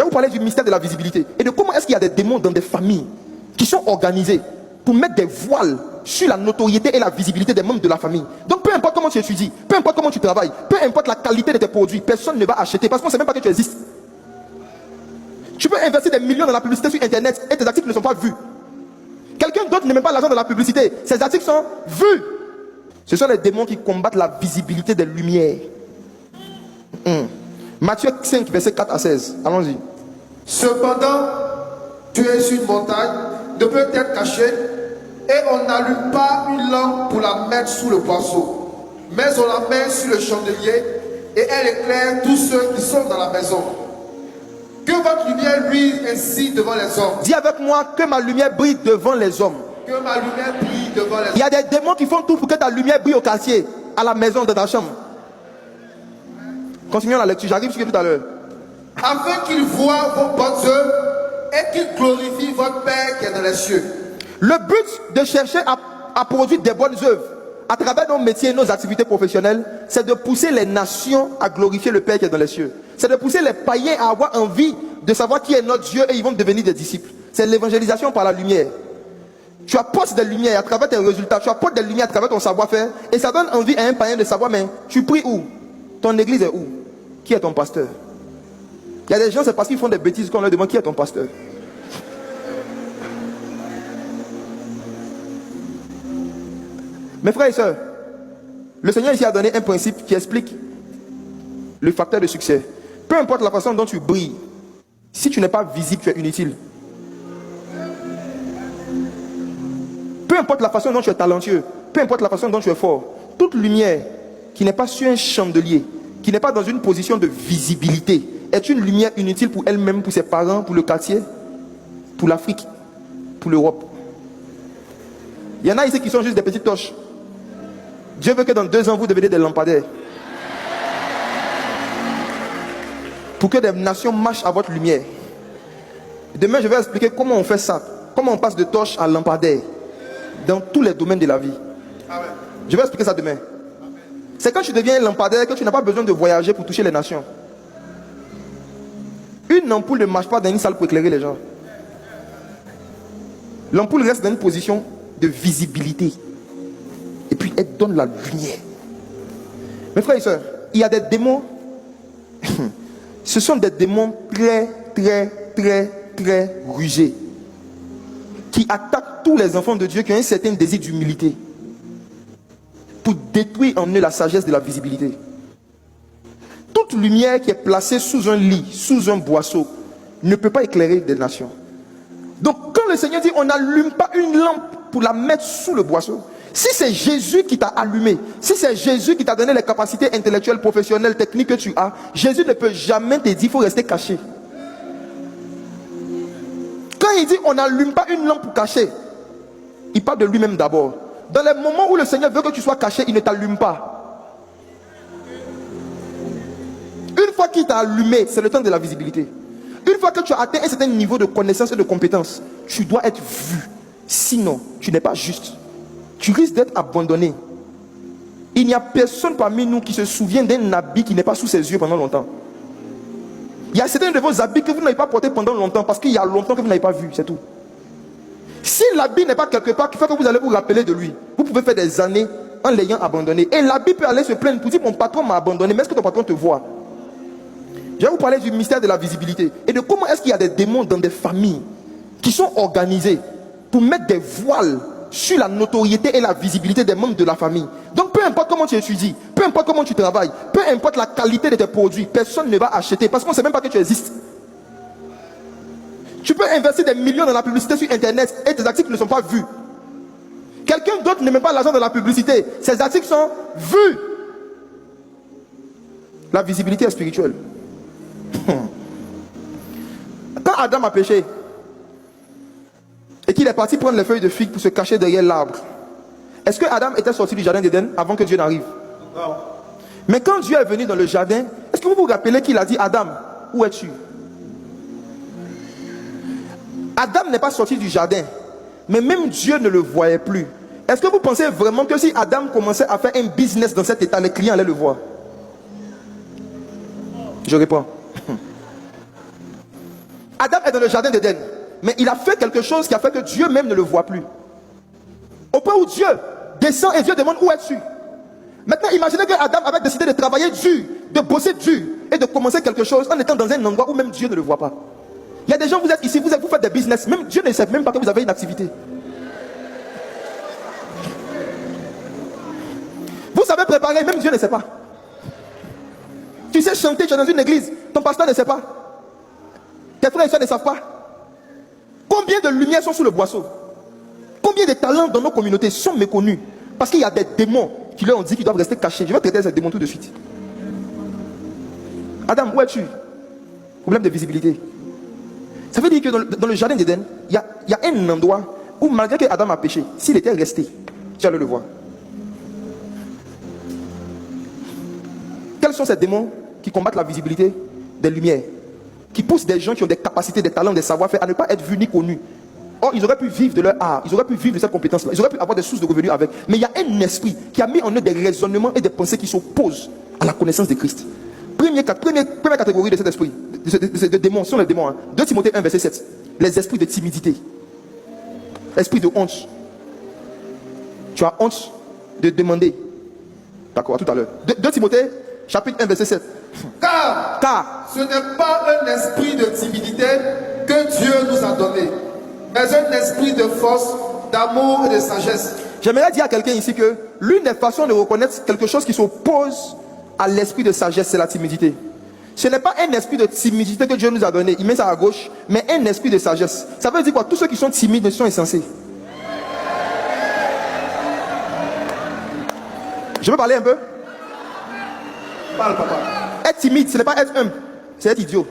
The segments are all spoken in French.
vais vous parler du mystère de la visibilité et de comment est-ce qu'il y a des démons dans des familles qui sont organisés pour mettre des voiles sur la notoriété et la visibilité des membres de la famille. Donc peu importe comment tu étudies, peu importe comment tu travailles, peu importe la qualité de tes produits, personne ne va acheter parce qu'on ne sait même pas que tu existes. Tu peux investir des millions dans la publicité sur internet et tes articles ne sont pas vus. Quelqu'un d'autre n'aime même pas l'argent de la publicité, ses articles sont vus. Ce sont les démons qui combattent la visibilité des lumières. Matthieu 5, verset 4 à 16. Allons-y. Cependant, tu es sur une montagne, ne peut être caché, et on n'allume pas une lampe pour la mettre sous le boisseau, mais on la met sur le chandelier, et elle éclaire tous ceux qui sont dans la maison. Que votre lumière brille ainsi devant les hommes. Dis avec moi que ma lumière brille devant les hommes. Que ma lumière brille devant les hommes. Il y a des démons qui font tout pour que ta lumière brille au quartier, à la maison, dans ta chambre. Continuons la lecture, j'arrive sur tout à l'heure. Afin qu'ils voient vos bonnes œuvres et qu'ils glorifient votre Père qui est dans les cieux. Le but de chercher à produire des bonnes œuvres à travers nos métiers et nos activités professionnelles, c'est de pousser les nations à glorifier le Père qui est dans les cieux. C'est de pousser les païens à avoir envie de savoir qui est notre Dieu et ils vont devenir des disciples. C'est l'évangélisation par la lumière. Tu apportes des lumières à travers tes résultats, tu apportes des lumières à travers ton savoir-faire et ça donne envie à un païen de savoir, mais tu pries où? Ton église est où? Qui est ton pasteur? Il y a des gens, c'est parce qu'ils font des bêtises qu'on leur demande qui est ton pasteur. Mes frères et sœurs, le Seigneur ici a donné un principe qui explique le facteur de succès. Peu importe la façon dont tu brilles, si tu n'es pas visible, tu es inutile. Peu importe la façon dont tu es talentueux, peu importe la façon dont tu es fort, toute lumière qui n'est pas sur un chandelier, qui n'est pas dans une position de visibilité, est une lumière inutile pour elle-même, pour ses parents, pour le quartier, pour l'Afrique, pour l'Europe. Il y en a ici qui sont juste des petites torches. Dieu veut que dans 2 ans, vous deveniez des lampadaires. Pour que des nations marchent à votre lumière. Demain, je vais expliquer comment on fait ça. Comment on passe de torche à lampadaire. Dans tous les domaines de la vie. Je vais expliquer ça demain. C'est quand tu deviens un lampadaire que tu n'as pas besoin de voyager pour toucher les nations. Une ampoule ne marche pas dans une salle pour éclairer les gens. L'ampoule reste dans une position de visibilité. Et puis elle donne la lumière. Mes frères et sœurs, il y a des démons. Ce sont des démons très rusés. Qui attaquent tous les enfants de Dieu qui ont un certain désir d'humilité. Pour détruire en eux la sagesse de la visibilité. Toute lumière qui est placée sous un lit, sous un boisseau, ne peut pas éclairer des nations. Donc quand le Seigneur dit on n'allume pas une lampe pour la mettre sous le boisseau, si c'est Jésus qui t'a allumé, si c'est Jésus qui t'a donné les capacités intellectuelles, professionnelles, techniques que tu as, Jésus ne peut jamais te dire il faut rester caché. Quand il dit on n'allume pas une lampe pour cacher, il parle de lui-même d'abord. Dans les moments où le Seigneur veut que tu sois caché, il ne t'allume pas. Une fois qu'il t'a allumé, c'est le temps de la visibilité. Une fois que tu as atteint un certain niveau de connaissance et de compétence, tu dois être vu. Sinon, tu n'es pas juste. Tu risques d'être abandonné. Il n'y a personne parmi nous qui se souvient d'un habit qui n'est pas sous ses yeux pendant longtemps. Il y a certains de vos habits que vous n'avez pas portés pendant longtemps parce qu'il y a longtemps que vous n'avez pas vu, c'est tout. Si l'habit n'est pas quelque part qui fait que vous allez vous rappeler de lui, vous pouvez faire des années en l'ayant abandonné. Et l'habit peut aller se plaindre pour dire mon patron m'a abandonné, mais est-ce que ton patron te voit? Je vais vous parler du mystère de la visibilité et de comment est-ce qu'il y a des démons dans des familles qui sont organisés pour mettre des voiles sur la notoriété et la visibilité des membres de la famille. Donc peu importe comment tu étudies, peu importe comment tu travailles, peu importe la qualité de tes produits, personne ne va acheter parce qu'on ne sait même pas que tu existes. Tu peux investir des millions dans la publicité sur internet et tes articles ne sont pas vus. Quelqu'un d'autre ne met pas l'argent dans la publicité, ses articles sont vus. La visibilité est spirituelle. Quand Adam a péché et qu'il est parti prendre les feuilles de figue pour se cacher derrière l'arbre, est-ce que Adam était sorti du jardin d'Éden avant que Dieu n'arrive? Non. Mais quand Dieu est venu dans le jardin, est-ce que vous vous rappelez qu'il a dit Adam, où es-tu? Adam n'est pas sorti du jardin, mais même Dieu ne le voyait plus. Est-ce que vous pensez vraiment que si Adam commençait à faire un business dans cet état, les clients allaient le voir? Je réponds. Adam est dans le jardin d'Éden, mais il a fait quelque chose qui a fait que Dieu même ne le voit plus. Au point où Dieu descend et Dieu demande où es-tu. Maintenant, imaginez que Adam avait décidé de travailler dur, de bosser dur et de commencer quelque chose en étant dans un endroit où même Dieu ne le voit pas. Il y a des gens, vous êtes ici, vous faites des business, même Dieu ne sait même pas que vous avez une activité. Vous savez préparer, même Dieu ne sait pas. Tu sais chanter, tu es dans une église, ton pasteur ne sait pas. Tes frères et soeurs ne savent pas. Combien de lumières sont sous le boisseau? Combien de talents dans nos communautés sont méconnus? Parce qu'il y a des démons qui leur ont dit qu'ils doivent rester cachés. Je vais traiter ces démons tout de suite. Adam, où es-tu? Problème de visibilité. Ça veut dire que dans le jardin d'Éden, il y a un endroit où malgré que Adam a péché, s'il était resté, tu allais le voir. Quels sont ces démons qui combattent la visibilité des lumières, qui poussent des gens qui ont des capacités, des talents, des savoir-faire à ne pas être vus ni connus? Or, ils auraient pu vivre de leur art, ils auraient pu vivre de cette compétence-là, ils auraient pu avoir des sources de revenus avec. Mais il y a un esprit qui a mis en eux des raisonnements et des pensées qui s'opposent à la connaissance de Christ. Première catégorie de cet esprit, de démons, sont les démons. 2 Timothée 1, verset 7. Les esprits de timidité. Esprit de honte. Tu as honte de demander. D'accord, à tout à l'heure. 2 Timothée, chapitre 1, verset 7. Car ce n'est pas un esprit de timidité que Dieu nous a donné, mais un esprit de force, d'amour et de sagesse. J'aimerais dire à quelqu'un ici que l'une des façons de reconnaître quelque chose qui s'oppose à l'esprit de sagesse, c'est la timidité. Ce n'est pas un esprit de timidité que Dieu nous a donné, il met ça à gauche, mais un esprit de sagesse. Ça veut dire quoi? Tous ceux qui sont timides sont insensés. Je peux parler un peu? Parle, papa. Être timide, ce n'est pas être humble, c'est être idiot.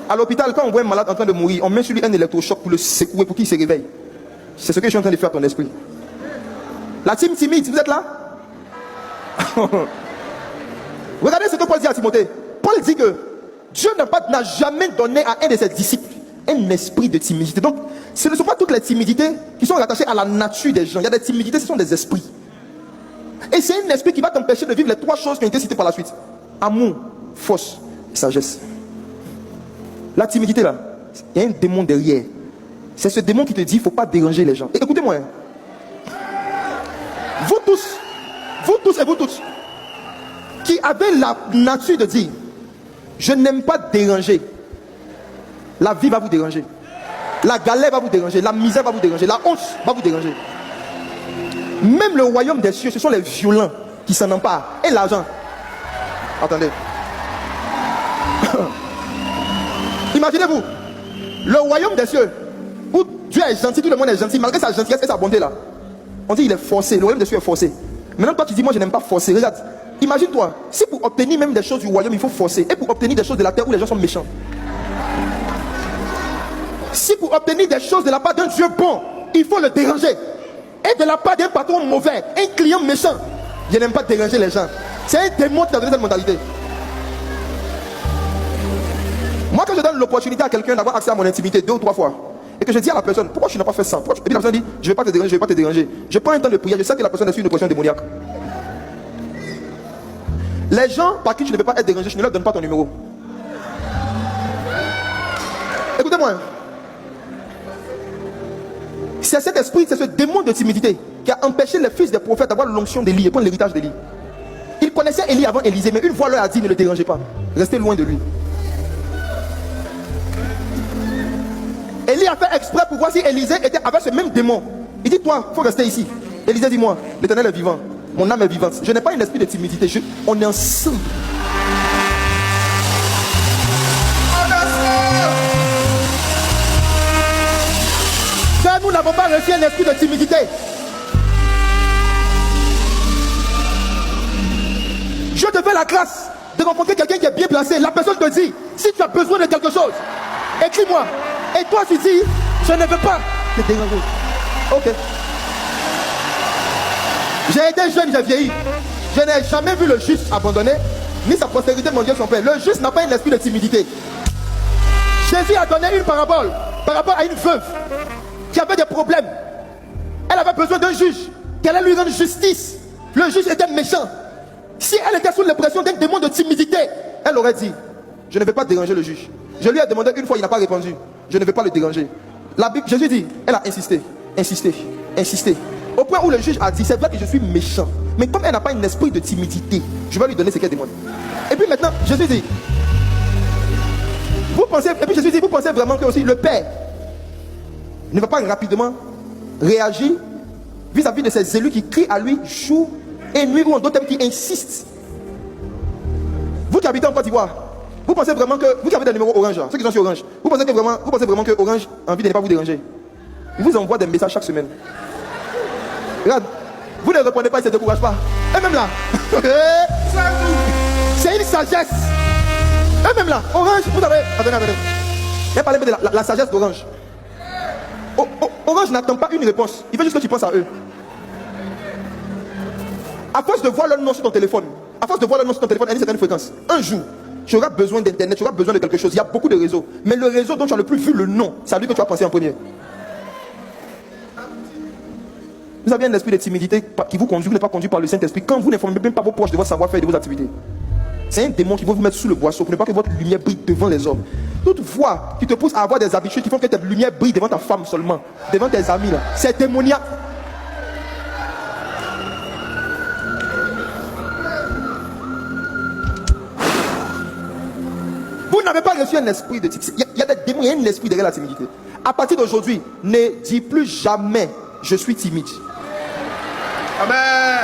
À l'hôpital, quand on voit un malade en train de mourir, on met sur lui un électrochoc pour le secouer, pour qu'il se réveille. C'est ce que je suis en train de faire à ton esprit. La team timide, vous êtes là? Regardez ce que Paul dit à Timothée. Paul dit que Dieu n'a jamais donné à un de ses disciples un esprit de timidité. Donc, ce ne sont pas toutes les timidités qui sont rattachées à la nature des gens. Il y a des timidités, ce sont des esprits. Et c'est un esprit qui va t'empêcher de vivre les 3 choses qui ont été citées par la suite. Amour, force et sagesse. La timidité là, il y a un démon derrière. C'est ce démon qui te dit, il ne faut pas déranger les gens. Et écoutez-moi. Vous tous et vous toutes, qui avez la nature de dire, je n'aime pas déranger. La vie va vous déranger. La galère va vous déranger. La misère va vous déranger. La honte va vous déranger. Même le royaume des cieux, ce sont les violents qui s'en emparent. Et l'argent. Attendez. Imaginez-vous, le royaume des cieux, où Dieu est gentil, tout le monde est gentil, malgré sa gentillesse et sa bonté là. On dit il est forcé, le royaume des cieux est forcé. Maintenant toi tu dis moi je n'aime pas forcer. Regarde, imagine-toi, si pour obtenir même des choses du royaume il faut forcer, et pour obtenir des choses de la terre où les gens sont méchants. Si pour obtenir des choses de la part d'un Dieu bon, il faut le déranger. Et de la part d'un patron mauvais, un client méchant, je n'aime pas déranger les gens. C'est un démon qui a donné cette mentalité. Moi, quand je donne l'opportunité à quelqu'un d'avoir accès à mon intimité 2 ou 3 fois, et que je dis à la personne, pourquoi tu n'as pas fait ça? Et puis la personne dit, je ne vais pas te déranger, je ne vais pas te déranger. Je prends un temps de prière, je sais que la personne est sur une oppression démoniaque. Les gens par qui tu ne peux pas être dérangé, je ne leur donne pas ton numéro. Écoutez-moi. C'est cet esprit, c'est ce démon de timidité qui a empêché les fils des prophètes d'avoir l'onction d'Élie et prendre l'héritage d'Élie. Ils connaissaient Élie avant Élisée, mais une voix leur a dit, ne le dérangez pas. Restez loin de lui. Élie a fait exprès pour voir si Élisée était avec ce même démon. Il dit, toi, il faut rester ici. Élisée dit, moi, l'Éternel est vivant. Mon âme est vivante. Je n'ai pas un esprit de timidité. On est ensemble. Frère, nous n'avons pas reçu un esprit de timidité. Je te fais la grâce de rencontrer quelqu'un qui est bien placé. La personne te dit, si tu as besoin de quelque chose, écris-moi. Et toi tu dis, je ne veux pas te déranger. Ok. J'ai été jeune, j'ai vieilli. Je n'ai jamais vu le juste abandonné, ni sa postérité mon Dieu son Père. Le juste n'a pas un esprit de timidité. Jésus a donné une parabole par rapport à une veuve qui avait des problèmes. Elle avait besoin d'un juge qui allait lui rendre justice. Le juge était méchant. Si elle était sous l'impression d'un démon de timidité, elle aurait dit, je ne vais pas déranger le juge. Je lui ai demandé une fois, il n'a pas répondu. Je ne vais pas le déranger. La Bible, Jésus dit, elle a insisté, insisté, insisté. Au point où le juge a dit, c'est vrai que je suis méchant. Mais comme elle n'a pas un esprit de timidité, je vais lui donner ce qu'elle demande. Et puis maintenant, Jésus dit, vous pensez, et puis Jésus dit, vous pensez vraiment que aussi le Père ne va pas rapidement réagir vis-à-vis de ces élus qui crient à lui jour et nuit, ou en d'autres termes qui insistent. Vous qui habitez en Côte d'Ivoire, vous pensez vraiment que, vous qui avez des numéros Orange, là, ceux qui sont sur Orange, vous pensez vraiment que Orange a envie de ne pas vous déranger? Il vous envoie des messages chaque semaine. Regarde, vous ne répondez pas, ils ne se découragent pas. Eux-mêmes là, c'est une sagesse. Eux-mêmes là, Orange, vous avez, attendez. Il a parlé de la sagesse d'Orange. Orange n'attend pas une réponse, il veut juste que tu penses à eux. À force de voir leur nom sur ton téléphone, à une certaine fréquence, un jour, tu auras besoin d'internet, tu auras besoin de quelque chose. Il y a beaucoup de réseaux, mais le réseau dont tu as le plus vu le nom, c'est à lui que tu as pensé en premier. Vous avez un esprit de timidité qui vous conduit, vous n'êtes pas conduit par le Saint-Esprit. Quand vous n'informez même pas vos proches de votre savoir-faire et de vos activités, c'est un démon qui va vous mettre sous le boisseau pour ne pas que votre lumière brille devant les hommes. Toute voix qui te pousse à avoir des habitudes qui font que ta lumière brille devant ta femme seulement, devant tes amis là, c'est démoniaque. Vous n'avez pas reçu un esprit de timidité. Il y a des démons, il y a un esprit derrière la timidité. À partir d'aujourd'hui, ne dis plus jamais je suis timide. Amen.